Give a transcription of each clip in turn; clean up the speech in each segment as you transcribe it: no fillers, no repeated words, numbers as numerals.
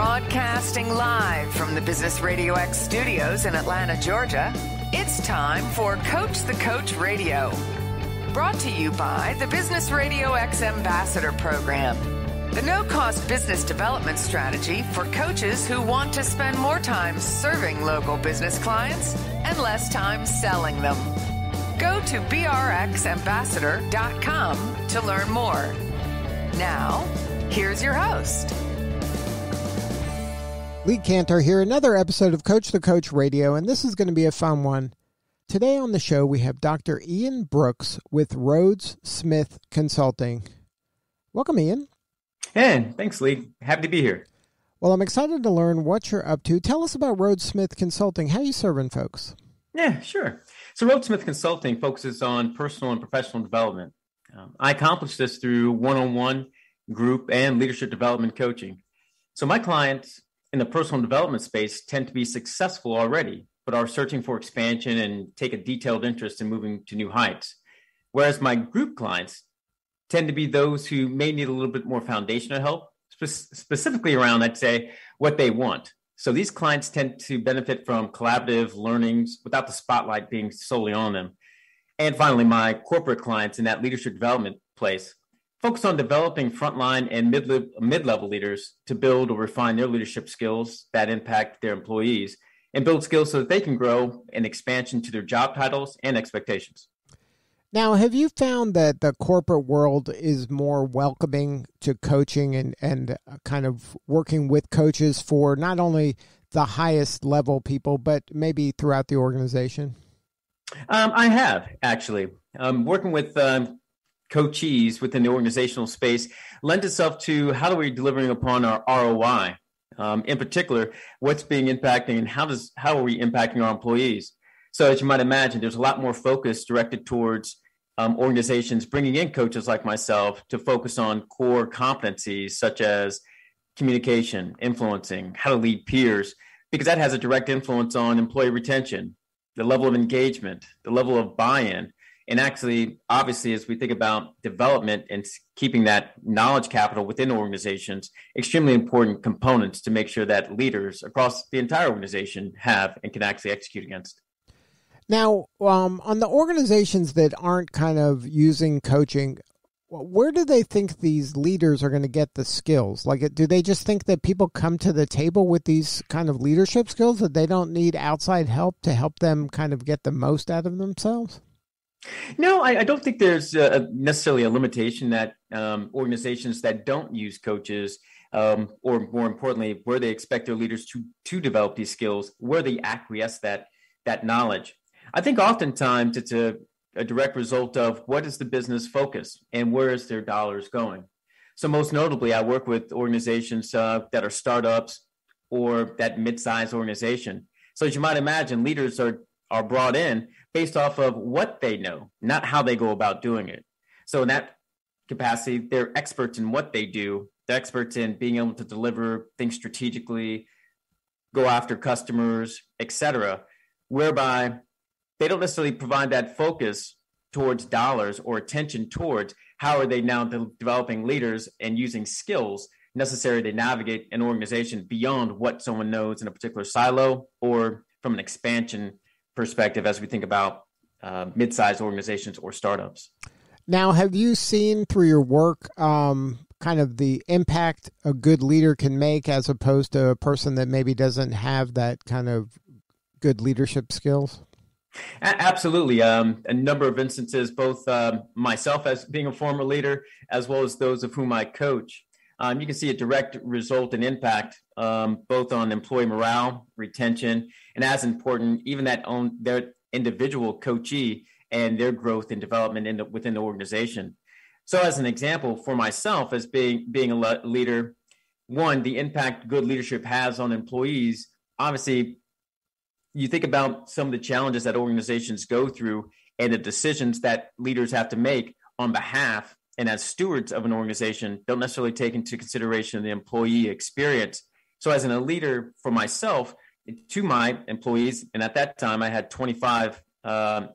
Broadcasting live from the Business RadioX studios in Atlanta, Georgia, it's time for Coach the Coach Radio. Brought to you by the Business RadioX Ambassador Program, the no-cost business development strategy for coaches who want to spend more time serving local business clients and less time selling them. Go to brxambassador.com to learn more. Now, here's your host. Lee Cantor here, another episode of Coach the Coach Radio, and this is going to be a fun one. Today on the show, we have Dr. Ian Brooks with Rhodes Smith Consulting. Welcome, Ian. Hey, thanks, Lee. Happy to be here. Well, I'm excited to learn what you're up to. Tell us about Rhodes Smith Consulting. How are you serving folks? Yeah, sure. So Rhodes Smith Consulting focuses on personal and professional development. I accomplish this through one-on-one, group, and leadership development coaching. So my clients in the personal development space tend to be successful already, but are searching for expansion and take a detailed interest in moving to new heights. Whereas my group clients tend to be those who may need a little bit more foundational help, specifically around, I'd say, what they want. So these clients tend to benefit from collaborative learnings without the spotlight being solely on them. And finally, my corporate clients in that leadership development place focus on developing frontline and mid-level leaders to build or refine their leadership skills that impact their employees and build skills so that they can grow in expansion to their job titles and expectations. Now, have you found that the corporate world is more welcoming to coaching and kind of working with coaches for not only the highest level people, but maybe throughout the organization? I have, actually. Working with coachees within the organizational space lends itself to how are we delivering upon our ROI? In particular, what's being impacting and how are we impacting our employees? So as you might imagine, there's a lot more focus directed towards organizations bringing in coaches like myself to focus on core competencies such as communication, influencing, how to lead peers, because that has a direct influence on employee retention, the level of engagement, the level of buy-in. And actually, obviously, as we think about development and keeping that knowledge capital within organizations, extremely important components to make sure that leaders across the entire organization have and can actually execute against. Now, on the organizations that aren't kind of using coaching, where do they think these leaders are going to get the skills? Like, do they just think that people come to the table with these kind of leadership skills that they don't need outside help to help them kind of get the most out of themselves? No, I don't think there's necessarily a limitation that organizations that don't use coaches, or more importantly, where they expect their leaders to develop these skills, where they acquiesce that knowledge. I think oftentimes it's a direct result of what is the business focus and where is their dollars going. So most notably, I work with organizations that are startups or that mid-sized organization. So as you might imagine, leaders are brought in based off of what they know, not how they go about doing it. So in that capacity, they're experts in what they do. They're experts in being able to deliver things strategically, go after customers, etc., whereby they don't necessarily provide that focus towards dollars or attention towards how are they now developing leaders and using skills necessary to navigate an organization beyond what someone knows in a particular silo or from an expansion perspective as we think about mid-sized organizations or startups. Now, have you seen through your work kind of the impact a good leader can make as opposed to a person that maybe doesn't have that kind of good leadership skills? Absolutely. A number of instances, both myself as being a former leader, as well as those of whom I coach. You can see a direct result and impact both on employee morale, retention, and as important, even their individual coachee and their growth and development within the organization. So as an example, for myself as being a leader, one, the impact good leadership has on employees, obviously, you think about some of the challenges that organizations go through and the decisions that leaders have to make on behalf and as stewards of an organization don't necessarily take into consideration the employee experience. So as a leader for myself, to my employees, and at that time I had 25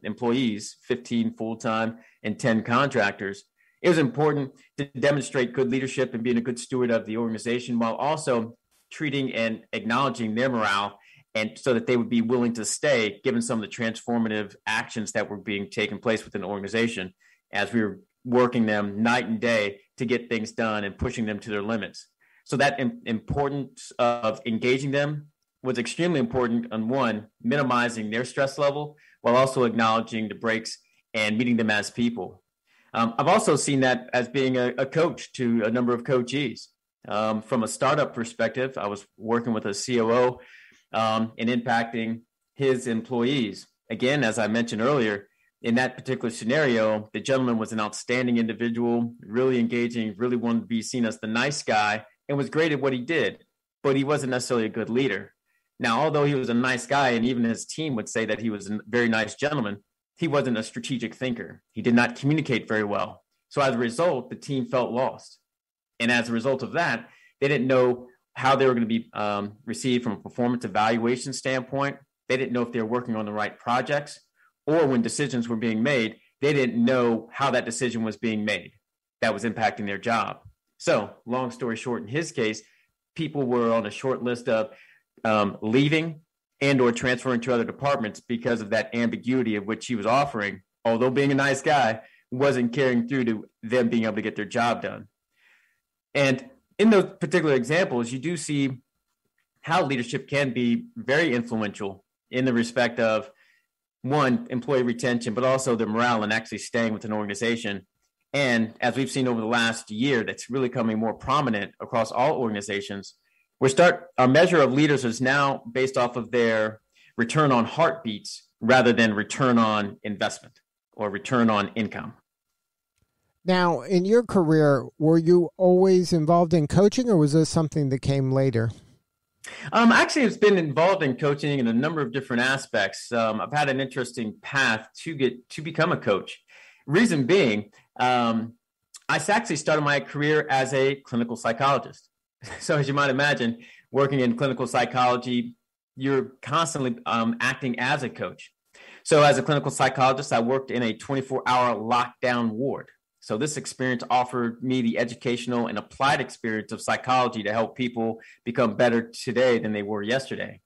employees, 15 full-time and 10 contractors, it was important to demonstrate good leadership and being a good steward of the organization while also treating and acknowledging their morale, and so that they would be willing to stay, given some of the transformative actions that were being taken place within the organization as we were working them night and day to get things done and pushing them to their limits. So that importance of engaging them was extremely important on, one, minimizing their stress level while also acknowledging the breaks and meeting them as people. I've also seen that as being a coach to a number of coachees. From a startup perspective, I was working with a COO and impacting his employees. Again, as I mentioned earlier, in that particular scenario, the gentleman was an outstanding individual, really engaging, really wanted to be seen as the nice guy, and was great at what he did, but he wasn't necessarily a good leader. Now, although he was a nice guy, and even his team would say that he was a very nice gentleman, he wasn't a strategic thinker. He did not communicate very well. So as a result, the team felt lost. And as a result of that, they didn't know how they were going to be received from a performance evaluation standpoint. They didn't know if they were working on the right projects, or when decisions were being made, they didn't know how that decision was being made that was impacting their job. So long story short, in his case, people were on a short list of leaving and or transferring to other departments because of that ambiguity of which he was offering, although being a nice guy, wasn't carrying through to them being able to get their job done. And in those particular examples, you do see how leadership can be very influential in the respect of, one, employee retention, but also the morale and actually staying with an organization. And as we've seen over the last year, that's really coming more prominent across all organizations. Our measure of leaders is now based off of their return on heartbeats rather than return on investment or return on income. Now, in your career, were you always involved in coaching, or was this something that came later? Actually, it's been involved in coaching in a number of different aspects. I've had an interesting path to become a coach. Reason being, I actually started my career as a clinical psychologist. So as you might imagine, working in clinical psychology, you're constantly acting as a coach. So as a clinical psychologist, I worked in a 24-hour lockdown ward. So this experience offered me the educational and applied experience of psychology to help people become better today than they were yesterday.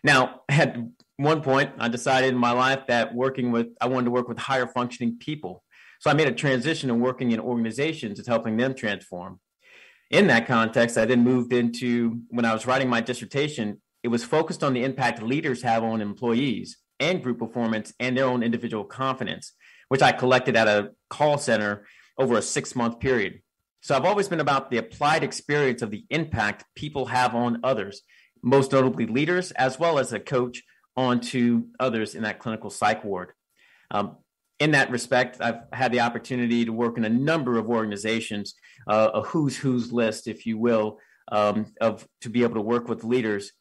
Now, at one point, I decided in my life that I wanted to work with higher functioning people. So I made a transition in working in organizations and helping them transform. In that context, I then moved into, when I was writing my dissertation, it was focused on the impact leaders have on employees and group performance and their own individual confidence, which I collected at a call center over a 6-month period. So I've always been about the applied experience of the impact people have on others, most notably leaders, as well as a coach onto others in that clinical psych ward. In that respect, I've had the opportunity to work in a number of organizations, a who's list, if you will, to be able to work with leaders,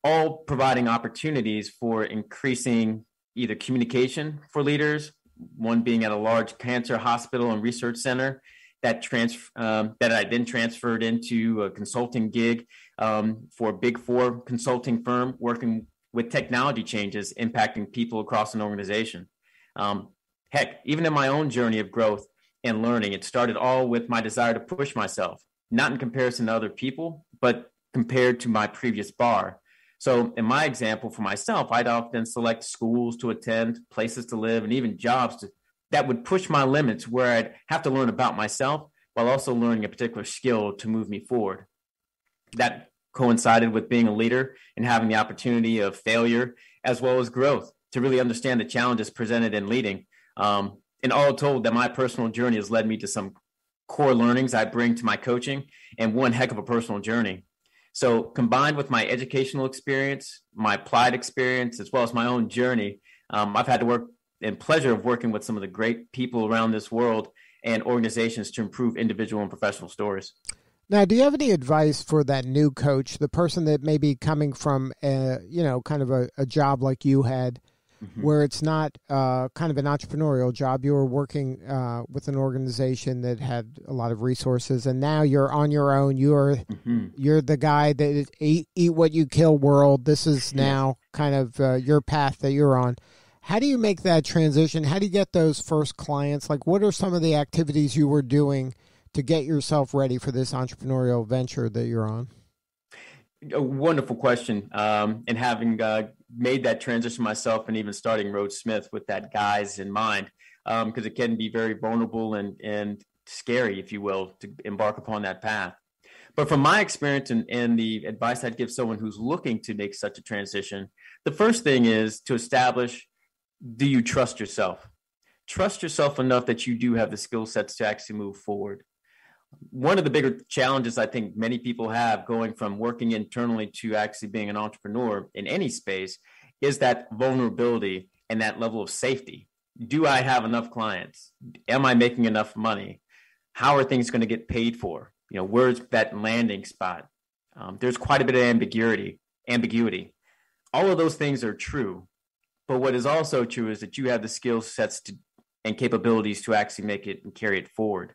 all providing opportunities for increasing either communication for leaders, one being at a large cancer hospital and research center that I then transferred into a consulting gig for a Big Four consulting firm working with technology changes impacting people across an organization. Heck, even in my own journey of growth and learning, it started all with my desire to push myself, not in comparison to other people, but compared to my previous bar. So in my example for myself, I'd often select schools to attend, places to live, and even jobs that would push my limits where I'd have to learn about myself while also learning a particular skill to move me forward. That coincided with being a leader and having the opportunity of failure as well as growth to really understand the challenges presented in leading. And all told, that my personal journey has led me to some core learnings I bring to my coaching and one heck of a personal journey. So combined with my educational experience, my applied experience, as well as my own journey, I've had the work and pleasure of working with some of the great people around this world and organizations to improve individual and professional stories. Now, do you have any advice for that new coach, the person that may be coming from kind of a job like you had, where it's not kind of an entrepreneurial job? You were working with an organization that had a lot of resources, and now you're on your own. You're the guy that eat what you kill world. This is now kind of your path that you're on. How do you make that transition? How do you get those first clients? Like, what are some of the activities you were doing to get yourself ready for this entrepreneurial venture that you're on? A wonderful question. And having made that transition myself and even starting Rhodes Smith with that guise in mind, because it can be very vulnerable and scary, if you will, to embark upon that path. But from my experience and the advice I'd give someone who's looking to make such a transition, the first thing is to establish, do you trust yourself? Trust yourself enough that you do have the skill sets to actually move forward. One of the bigger challenges I think many people have going from working internally to actually being an entrepreneur in any space is that vulnerability and that level of safety. Do I have enough clients? Am I making enough money? How are things going to get paid for? Where's that landing spot? There's quite a bit of ambiguity. All of those things are true. But what is also true is that you have the skill sets and capabilities to actually make it and carry it forward.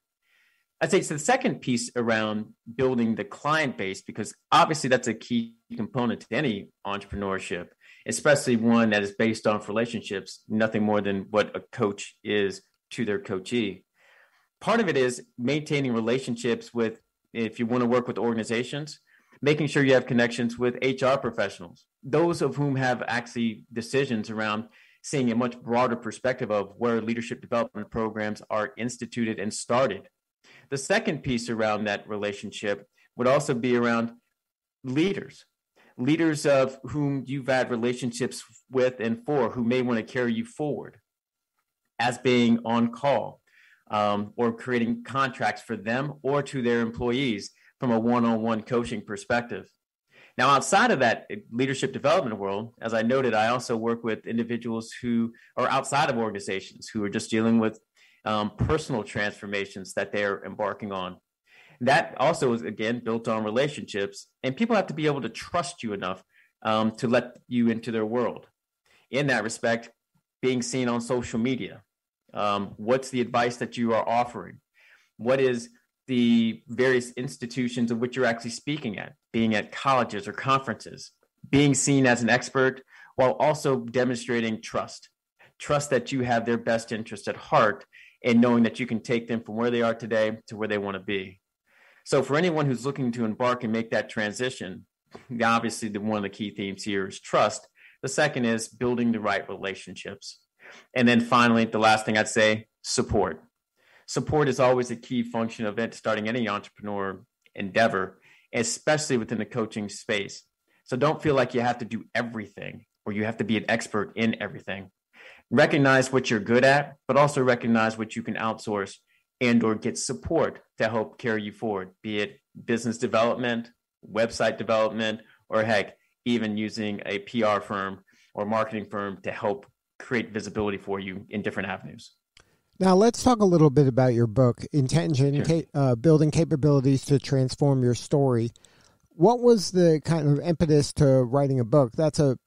I'd say it's the second piece around building the client base, because obviously that's a key component to any entrepreneurship, especially one that is based on relationships, nothing more than what a coach is to their coachee. Part of it is maintaining relationships with, if you want to work with organizations, making sure you have connections with HR professionals, those of whom have actually decisions around seeing a much broader perspective of where leadership development programs are instituted and started. The second piece around that relationship would also be around leaders of whom you've had relationships with and for, who may want to carry you forward as being on call, or creating contracts for them or to their employees from a one-on-one coaching perspective. Now, outside of that leadership development world, as I noted, I also work with individuals who are outside of organizations who are just dealing with personal transformations that they're embarking on. That also is, again, built on relationships, and people have to be able to trust you enough to let you into their world. In that respect, being seen on social media, what's the advice that you are offering? What is the various institutions of which you're actually speaking at, being at colleges or conferences, being seen as an expert while also demonstrating trust that you have their best interest at heart, and knowing that you can take them from where they are today to where they want to be. So for anyone who's looking to embark and make that transition, obviously one of the key themes here is trust. The second is building the right relationships. And then finally, the last thing I'd say, support. Support is always a key function of starting any entrepreneur endeavor, especially within the coaching space. So don't feel like you have to do everything or you have to be an expert in everything. Recognize what you're good at, but also recognize what you can outsource and or get support to help carry you forward, be it business development, website development, or heck, even using a PR firm or marketing firm to help create visibility for you in different avenues. Now, let's talk a little bit about your book, Intention, sure. Building Capabilities to Transform Your Story. What was the kind of impetus to writing a book? That's a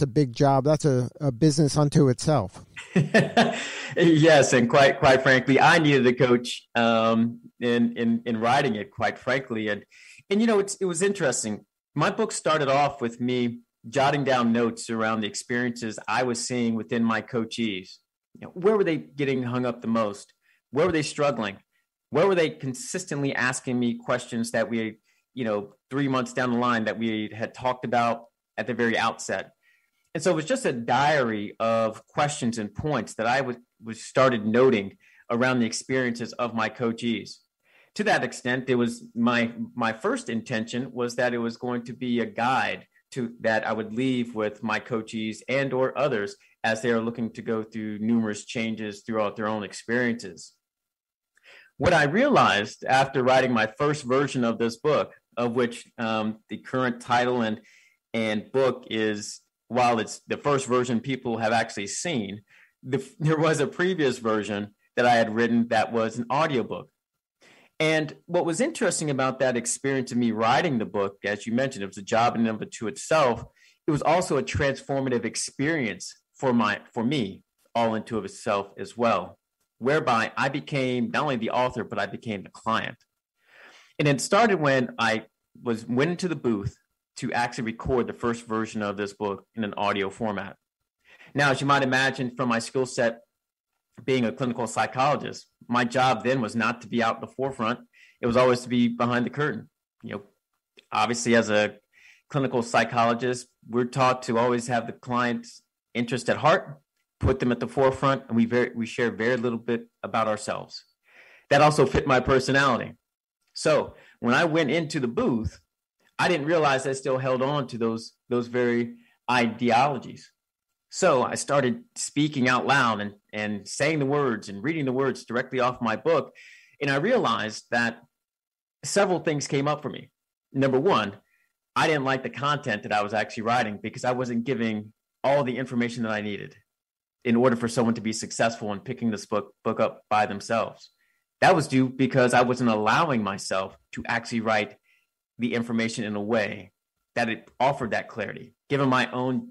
big job. That's a business unto itself. Yes, and quite frankly, I needed a coach in writing it. Quite frankly, and it was interesting. My book started off with me jotting down notes around the experiences I was seeing within my coachees. Where were they getting hung up the most? Where were they struggling? Where were they consistently asking me questions that we 3 months down the line that we had talked about at the very outset? And so it was just a diary of questions and points that I was started noting around the experiences of my coachees. To that extent, it was my first intention was that it was going to be a guide that I would leave with my coachees and or others as they are looking to go through numerous changes throughout their own experiences. What I realized after writing my first version of this book, of which the current title and book is, while it's the first version people have actually seen, there was a previous version that I had written that was an audiobook. And what was interesting about that experience of me writing the book, as you mentioned, it was a job in and of itself. It was also a transformative experience for me, all into of itself as well, whereby I became not only the author, but I became the client. And it started when I went into the booth to actually record the first version of this book in an audio format. Now, as you might imagine from my skill set, being a clinical psychologist, my job then was not to be out in the forefront. It was always to be behind the curtain. Obviously as a clinical psychologists, we're taught to always have the client's interest at heart, put them at the forefront, and we share very little bit about ourselves. That also fit my personality. So when I went into the booth, I didn't realize I still held on to those very ideologies. So I started speaking out loud and saying the words and reading the words directly off my book. And I realized that several things came up for me. Number one, I didn't like the content that I was actually writing because I wasn't giving all the information that I needed in order for someone to be successful in picking this book up by themselves. That was due because I wasn't allowing myself to actually write the information in a way that it offered that clarity, given my own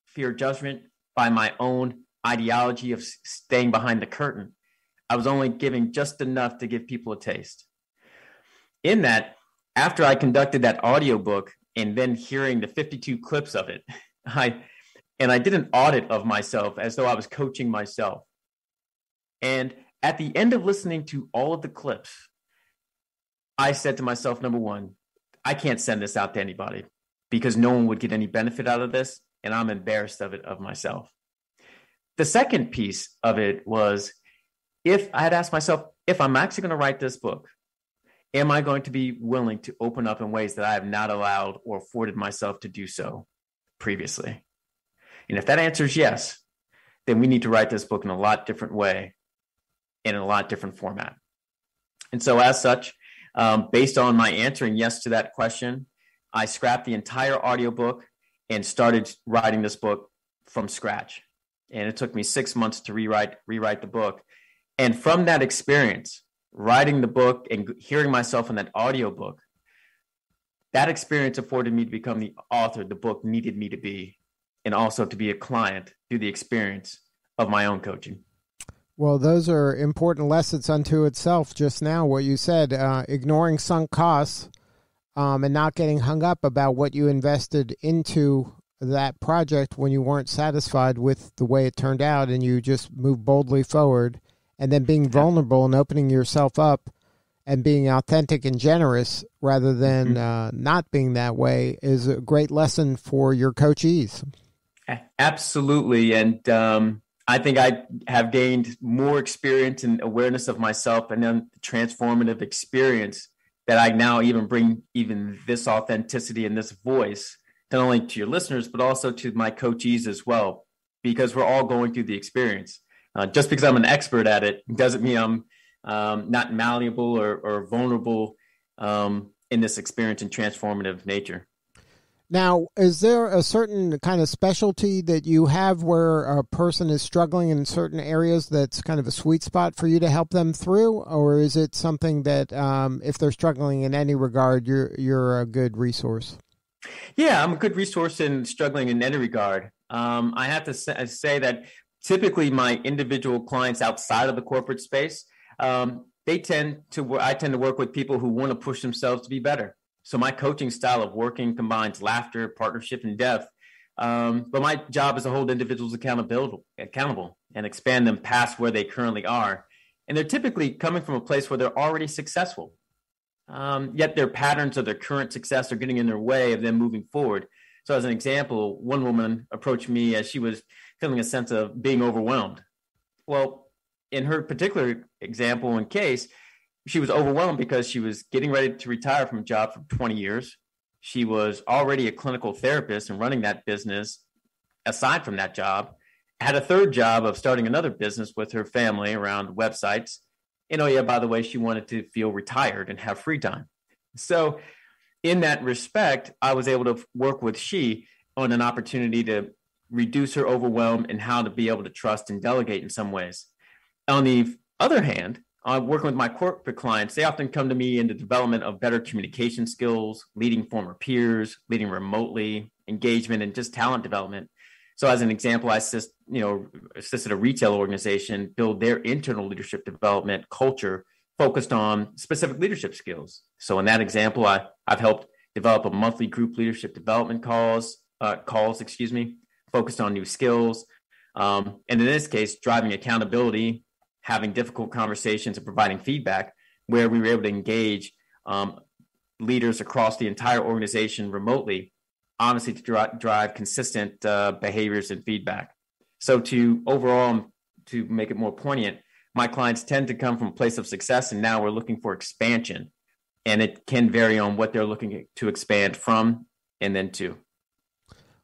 fear judgment, by my own ideology of staying behind the curtain. I was only giving just enough to give people a taste. In that, after I conducted that audiobook and then hearing the 52 clips of it, I did an audit of myself as though I was coaching myself. And at the end of listening to all of the clips, I said to myself, number one, I can't send this out to anybody because no one would get any benefit out of this, and I'm embarrassed of myself. The second piece of it was, if I had asked myself, if I'm actually going to write this book, am I going to be willing to open up in ways that I have not allowed or afforded myself to do so previously? And if that answer is yes, then we need to write this book in a lot different way and in a lot different format. And so as such, based on my answering yes to that question, I scrapped the entire audiobook and started writing this book from scratch. And it took me 6 months to rewrite the book. And from that experience, writing the book and hearing myself in that audiobook, that experience afforded me to become the author the book needed me to be, and also to be a client through the experience of my own coaching. Well, those are important lessons unto itself. Just now, what you said, ignoring sunk costs and not getting hung up about what you invested into that project when you weren't satisfied with the way it turned out, and you just moved boldly forward, and then being vulnerable and opening yourself up and being authentic and generous rather than not being that way is a great lesson for your coachees. Absolutely. And I think I have gained more experience and awareness of myself, and then the transformative experience that I now even bring even this authenticity and this voice, not only to your listeners, but also to my coachees as well, because we're all going through the experience. Just because I'm an expert at it doesn't mean I'm not malleable or vulnerable in this experience and transformative nature. Now, is there a certain kind of specialty that you have where a person is struggling in certain areas that's kind of a sweet spot for you to help them through? Or is it something that if they're struggling in any regard, you're a good resource? Yeah, I'm a good resource in struggling in any regard. I have to say that typically my individual clients outside of the corporate space, I tend to work with people who want to push themselves to be better. So my coaching style of working combines laughter, partnership, and depth. But my job is to hold individuals accountable and expand them past where they currently are. And they're typically coming from a place where they're already successful. Yet their patterns of their current success are getting in their way of them moving forward. So as an example, one woman approached me as she was feeling a sense of being overwhelmed. Well, in her particular example and case, she was overwhelmed because she was getting ready to retire from a job for 20 years. She was already a clinical therapist and running that business aside from that job, had a third job of starting another business with her family around websites. And oh yeah, by the way, she wanted to feel retired and have free time. So in that respect, I was able to work with she on an opportunity to reduce her overwhelm and how to be able to trust and delegate in some ways. On the other hand, working with my corporate clients, they often come to me in the development of better communication skills, leading former peers, leading remotely, engagement, and just talent development. So as an example, I assisted a retail organization build their internal leadership development culture focused on specific leadership skills. So in that example, I've helped develop a monthly group leadership development calls, focused on new skills. And in this case, driving accountability, having difficult conversations and providing feedback, where we were able to engage leaders across the entire organization remotely obviously to drive consistent behaviors and feedback. So to make it more poignant, my clients tend to come from a place of success, and now we're looking for expansion. And it can vary on what they're looking to expand from and then to.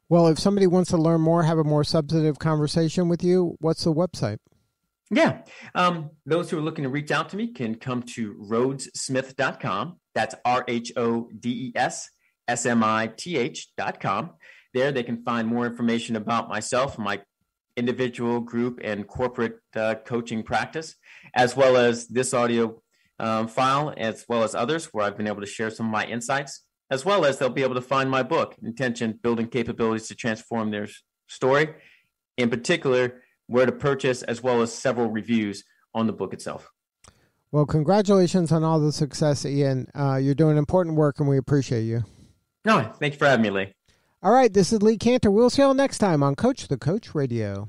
Well, if somebody wants to learn more, have a more substantive conversation with you, what's the website? Yeah. Those who are looking to reach out to me can come to rhodessmith.com. That's RHODESSMITH.com. There they can find more information about myself, my individual, group, and corporate coaching practice, as well as this audio file, as well as others where I've been able to share some of my insights, as well as they'll be able to find my book, Intention, Building Capabilities to Transform Their Story, in particular, where to purchase, as well as several reviews on the book itself. Well, congratulations on all the success, Ian. You're doing important work, and we appreciate you. No, thank you for having me, Lee. All right, this is Lee Cantor. We'll see you all next time on Coach the Coach Radio.